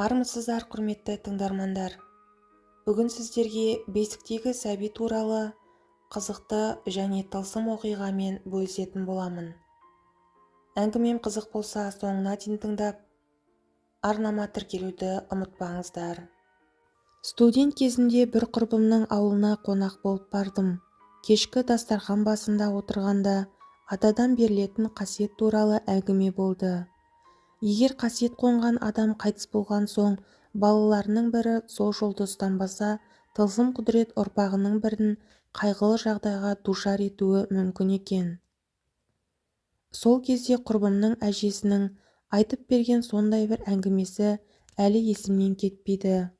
Армысыздар, құрметті тыңдармандар. Бүгін сіздерге бесіктегі сәби туралы қызықты және тылсым оқиғамен бөлісетін боламын. Әңгімем қызық болса, соңына дейін тыңдап, арнама тіркелуді ұмытпаңыздар. Студент кезінде бір құрбымның ауылына қонақ болып бардым. Кешкі дастархан басында отырғанда атадан берілетін қасиет туралы әңгіме болды. Егер қасиет қонған адам қайтыс болған соң, балаларының бірі сол жолды ұстанбаса, тылсым құдірет ұрпағының бірін қайғылы жағдайға душар етуі мүмкін екен. Сол кезде құрбымның әжесінің айтып берген сондай бір әңгімесі әлі есімнен кетпейді.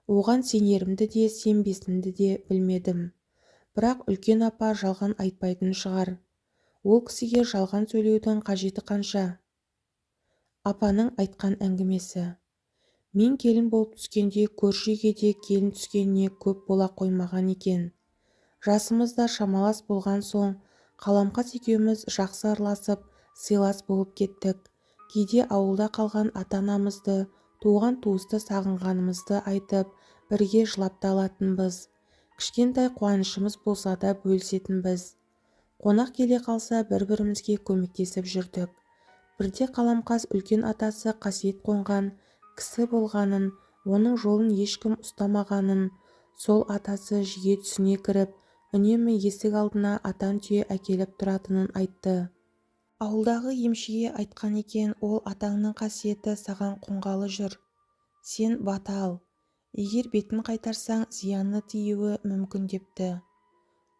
Оған сенерімді де, сенбесімді де білмедім. Бірақ үлкен апа жалған айтпайтын шығар. Ол кісіге жалған сөйлеудің қажеті қанша? Апаның айтқан әңгімесі. Мен келін болып түскенде көрші үйге де келін түскеніне көп бола қоймаған екен. Жасымыз да шамалас болған соң, қаламқас екеуміз жақсы араласып, сыйлас болып кеттік. Кейде ауылда қалған ата-анамызды, туған-туысты сағынғанымызды айтып, бірге жылап та алатынбыз. Кішкентай қуанышымыз болса да бөлісетінбіз. Қонақ келе қалса бір-бірімізге көмектесіп жүрдік. Бірде қаламқас үлкен атасы қасиет қонған кісі болғанын, оның жолын ешкім ұстамағанын, сол атасы жиі түсіне кіріп, үнемі есік алдына атан түйе әкеліп тұратынын айтты. Ауылдағы емшіге айтқан екен, ол атаңның қасиеті саған қонғалы жүр. Сен бата ал. Егер бетін қайтарсаң, зияны тиюі мүмкін депті.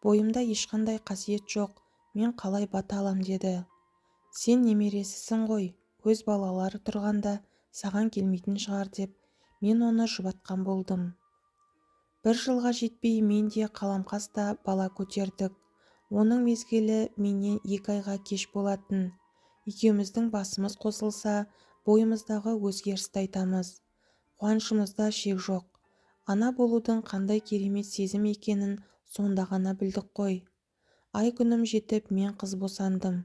Бойымда ешқандай қасиет жоқ, мен қалай бата алам деді. Сен немересісің ғой, өз балалары тұрғанда саған келмейтін шығар деп, мен оны жұбатқан болдым. Бір жылға жетпей мен де қаламқас та бала көтердік. Оның мезгілі менен 2 айға кеш болатын. Екеуміздің басымыз қосылса, бойымыздағы өзгерісті айтамыз. Қуанышымызда шек жоқ. Ана болудың қандай керемет сезім екенін сонда ғана білдік қой. Ай күнім жетіп мен қыз босандым.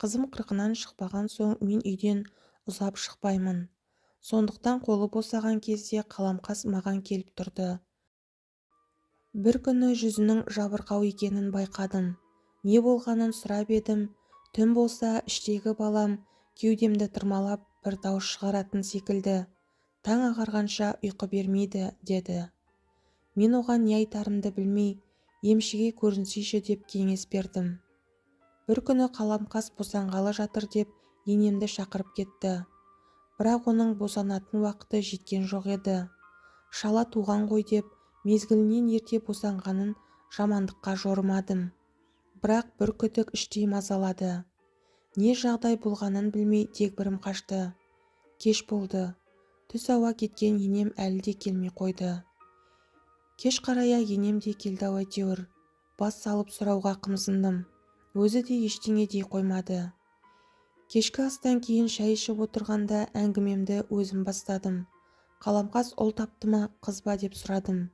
Қызым 40-нан шықпаған соң мен үйден ұзап шықпаймын. Сондықтан қолы босаған кезде қаламқас маған келіп тұрды. Бір күні жүзінің жабырқау екенін байқадым. Не болғанын сұрап едім. Түн болса іштегі балам кеудемді тырмалап бір дауыс шығаратын секілді. Таң ағарғанша ұйқы бермейді, деді. Мен оған не айтарымды білмей, емшіге көрінсейші деп кеңес бердім. Бір күні қаламқас босанғалы жатыр деп енемді шақырып кетті. Бірақ оның босанатын уақыты жеткен жоқ еді. Шала туған ғой деп мезгілінен ерте босанғанын жамандыққа жорымадым. Бірақ бір күдік іштей мазалады. Не жағдай болғанын білмей дегбірім қашты. Кеш болды. Түс ауа кеткен енем әлі де келмей қойды. Кеш қарая енем де келді әйтеуір. Бас салып сұрауға қымсындым. Өзі де ештеңе дей қоймады. Кешкі астан кейін шай ішіп отырғанда әңгімемді өзім бастадым. Қаламқас ұл тапты ма, қыз ба деп сұрадым.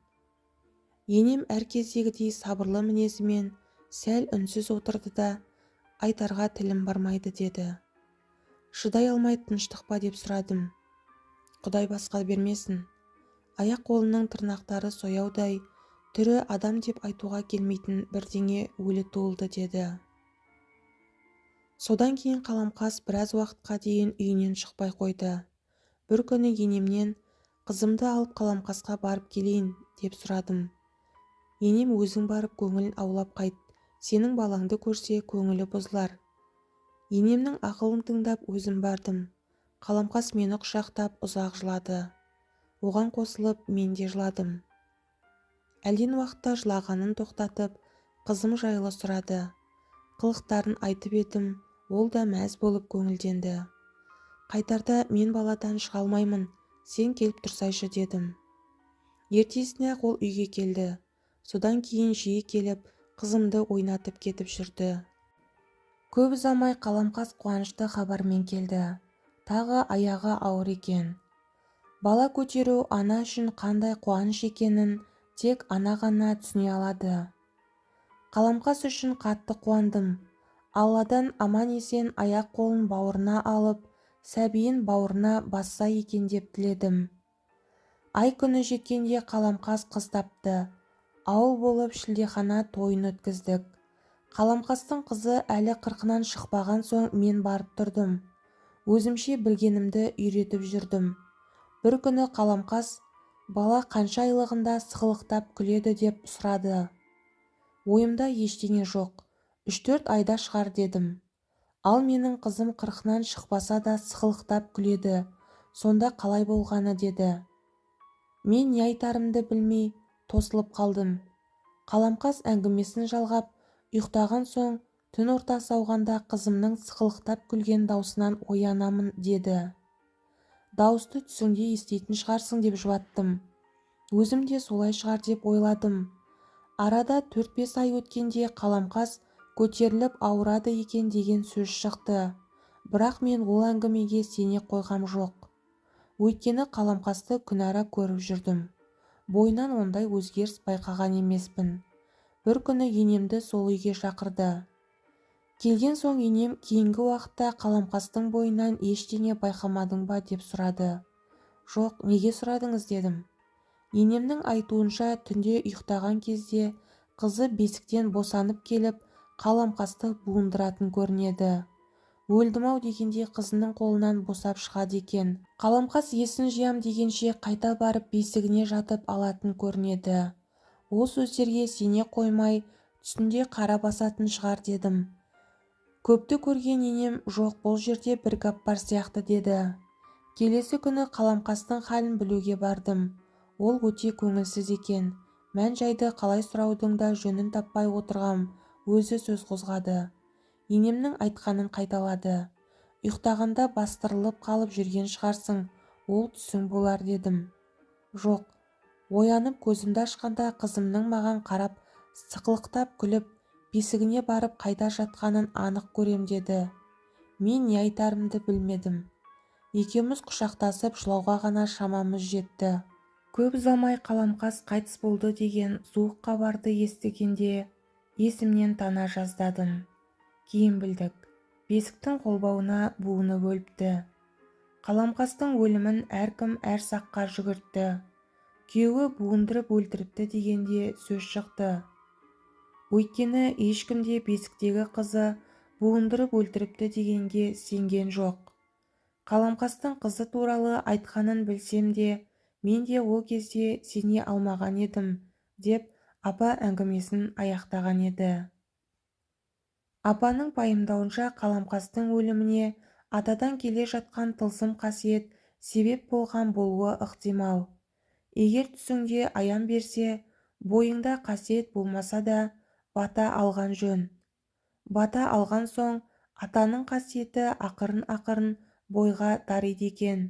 Енем әр кездегідей сабырлы мінезімен сәл үнсіз отырды да, айтарға тілім бармайды деді. Шыдай алмай тыныштық па деп сұрадым. Құдай басқа бермесін. Аяқ-қолының тырнақтары сояудай, түрі адам деп айтуға келмейтін бірдеңе өлі туылды деді. Содан кейін қаламқас біраз уақытқа дейін үйінен шықпай қойды. Бір күні енемнен қызымды алып қаламқасқа барып келейін деп сұрадым. Енем өзің барып көңілін аулап қайт, сенің балаңды көрсе көңілі бұзылар. Енемнің ақылын тыңдап өзім бардым. Қаламқас мені құшақтап ұзақ жылады. Оған қосылып мен де жыладым. Әлден уақытта жылағанын тоқтатып, қызым жайлы сұрады. Қылықтарын айтып едім, ол да мәз болып көңілденді. Қайтарда мен баладан шыға алмаймын, сен келіп тұрсайшы дедім. Ертесіне-ақ ол үйге келді. Содан кейін жиі келіп, қызымды ойнатып кетіп жүрді. Көп ұзамай қаламқас қуанышты хабармен келді. Тағы аяғы ауыр екен. Бала көтеру ана үшін қандай қуаныш екенін тек ана ғана түсіне алады. Қаламқас үшін қатты қуандым. Алладан аман-есен аяқ-қолын бауырына алып, сәбиін бауырына басса екен деп тіледім. Ай күні жеткенде қаламқас қыз тапты. Ауыл болып шілдехана тойын өткіздік. Қаламқастың қызы әлі 40-нан шықпаған соң мен барып тұрдым. Өзімше білгенімді үйретіп жүрдім. Бір күні қаламқас бала қанша айлығында сықылықтап күледі деп сұрады. Ойымда ештеңе жоқ, 3-4 айда шығар дедім. Ал менің қызым 40-нан шықпаса да сықылықтап күледі, сонда қалай болғаны деді. Мен не айтарымды білмей тосылып қалдым. Қаламқас әңгімесін жалғап, ұйықтаған соң түн ортасы ауғанда қызымның сықылықтап күлген даусынан оянамын деді. Дауысты түсіңде еститін шығарсың деп жұбаттым. Өзім де солай шығар деп ойладым. Арада 4-5 ай өткенде қаламқас көтеріліп ауырады екен деген сөз шықты. Бірақ мен ол әңгімеге сене қойғам жоқ. Өйткені қаламқасты күнара көріп жүрдім. Бойынан ондай өзгеріс байқаған емеспін. Бір күні енемді сол үйге шақырды. Келген соң енем кейінгі уақытта қаламқастың бойынан ештеңе байқамадың ба деп сұрады. Жоқ, неге сұрадыңыз дедім. Енемнің айтуынша түнде ұйықтаған кезде қызы бесіктен босанып келіп қаламқасты буындыратын көрінеді. Өлдім-ау дегенде қызының қолынан босап шығады екен. Қаламқас есін жиям дегенше қайта барып бесігіне жатып алатын көрінеді. Ол сөздерге сене қоймай түсінде қара басатын шығар дедім. Көпті көрген енем жоқ, бұл жерде бір гәп бар сияқты деді. Келесі күні қаламқастың халін білуге бардым. Ол өте көңілсіз екен. Мән-жайды қалай сұраудың да жөнін таппай отырғам. Өзі сөз қозғады. Енемнің айтқанын қайталады. Ұйықтағанда бастырылып қалып жүрген шығарсың, ол түсің болар дедім. Жоқ. Оянып көзімді ашқанда қызымның маған қарап сықылықтап күліп, бесігіне барып қайда жатқанын анық көрем деді. Мен не айтарымды білмедім. Екеуміз құшақтасып жылауға ғана шамамыз жетті. Көп ұзамай қаламқас қайтыс болды деген суық хабарды естігенде есімнен тана жаздадым. Кейін білдік. Бесіктің қолбауына буынып өліпті. Қаламқастың өлімін әркім әр саққа жүгіртті. Күйеуі буындырып өлтіріпті дегенде сөз шықты. Өйткені ешкімде бесіктегі қызы буындырып өлтіріпті дегенге сенген жоқ. Қаламқастың қызы туралы айтқанын білсем де, мен де ол кезде сене алмаған едім, деп апа әңгімесін аяқтаған еді. Апаның пайымдауынша қаламқастың өліміне атадан келе жатқан тылсым қасиет себеп болған болуы ықтимал. Егер түсіңде аян берсе, бойыңда қасиет болмаса да, бата алған жөн. Бата алған соң, атаның қасиеті ақырын-ақырын бойға дариды екен.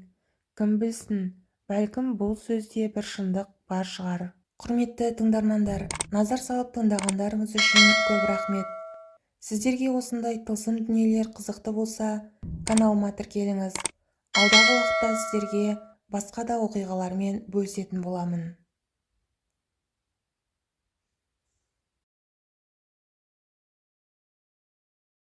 Кім білсін, бәлкім бұл сөзде бір шындық бар шығар. Құрметті тыңдармандар, назар салып тыңдағандарыңыз үшін көп рахмет. Сіздерге осындай тылсым дүниелер қызықты болса, каналыма тіркеліңіз. Алдағы уақытта сіздерге басқа да оқиғалармен бөлісетін боламын.